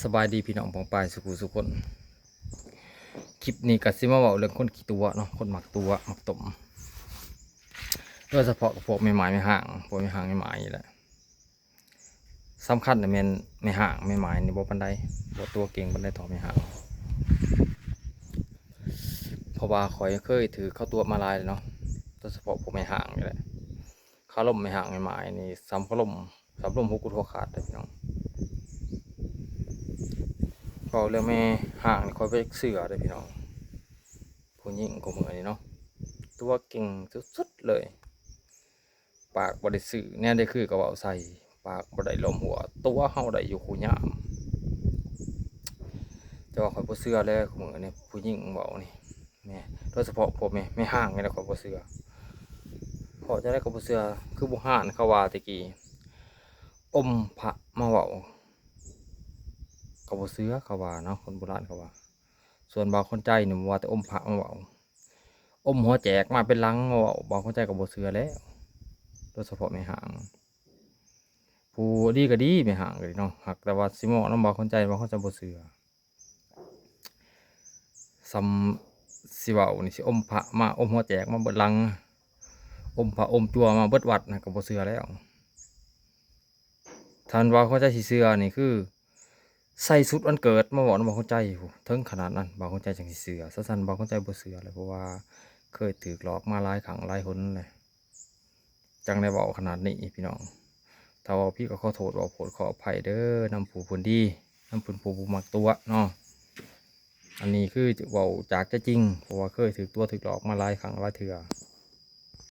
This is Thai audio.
สบายดีพี่น้องปองปายสุขุสุขคนคลิปนี้ก็สิมาเว้าเรื่องคนขี้ตัวเนาะคนหมักตัวหมักตมโดยเฉพาะพวกไม่หมายไม่ห่างพวกไม่ห่างไม่หมายนี่แหละสำคัญแต่แม่นไม่ห่างไม่หมายนี่บ่ปานใดบ่ตัวเก่งปานใดต่อไม่ห่างเพราะว่าข่อยเคยถือเข้าตัวมาหลายเนาะโดยเฉพาะพวกไม่ห่างนี่แหละขาล่มไม่ห่างไม่หมายนี่ซ้ำขาล่มซ้ำล่มหุกกุดหัวขาดเลยพี่น้องก็เรื่องไม่ห่างนี่ข่อยไปเสือเลยพี่น้องผู้หญิงของมือนี่เนาะตัวเก่งสุดๆเลยปากบริสุทธิ์เนี่ยได้คือกับเอาใส่ปากบริลมหัวตัวเฮาได้อยู่คู่ยามจะว่าข่อยบ่เชื่อเลยของมือนี่ผู้หญิงเว้านี่แม่โดยเฉพาะผมไม่ห่างนี่แหละข่อยบ่เชื่อเพราะจะได้ข่อยบ่เชื่อคือบ่ห่านเขาว่าตะกี้อมพระมาเว้าก็บ่เชื่อเขาว่าเนาะคนโบราณเขาว่าส่วนบางคนใจนี่ว่าแต่อมพระมาเว้าอมหัวแจกมาเป็นลังมาเว้าบางคนใจก็บ่เชื่อแล้วโดยเฉพาะไม่ห่างผู้ดีก็ดีไม่ห่างเลยเนาะหักแต่ว่าสิเหมาะนำบางคนใจบางคนจะบ่เชื่อซ้ำสิเว้านี่สิอมพระมาอมหัวแจกมาเบิดลังอมพระอมจั่วมาเบิดวัดนะก็บ่เชื่อแล้วท่านว่าเขาใจสิเชื่อนี่คือใส่ชุดวันเกิดมาบอกนะบางคนใจถึงขนาดนั้นบางคนใจจังสิเชื่อซะซั่นบางคนใจบ่เชื่อเลยเพราะว่าเคยถูกหลอกมาหลายครั้งหลายหนเลยจังได้เว้าขนาดนี้พี่น้องถ้าว่าพี่ก็ขอโทษว่าโพดขออภัยเด้อนำผู้คนดีนำผู้มักตัวเนาะอันนี้คือเว้าจากจะจริงเพราะว่าเคยถูกตัวถูกหลอกมาหลายครั้งหลายเทื่อ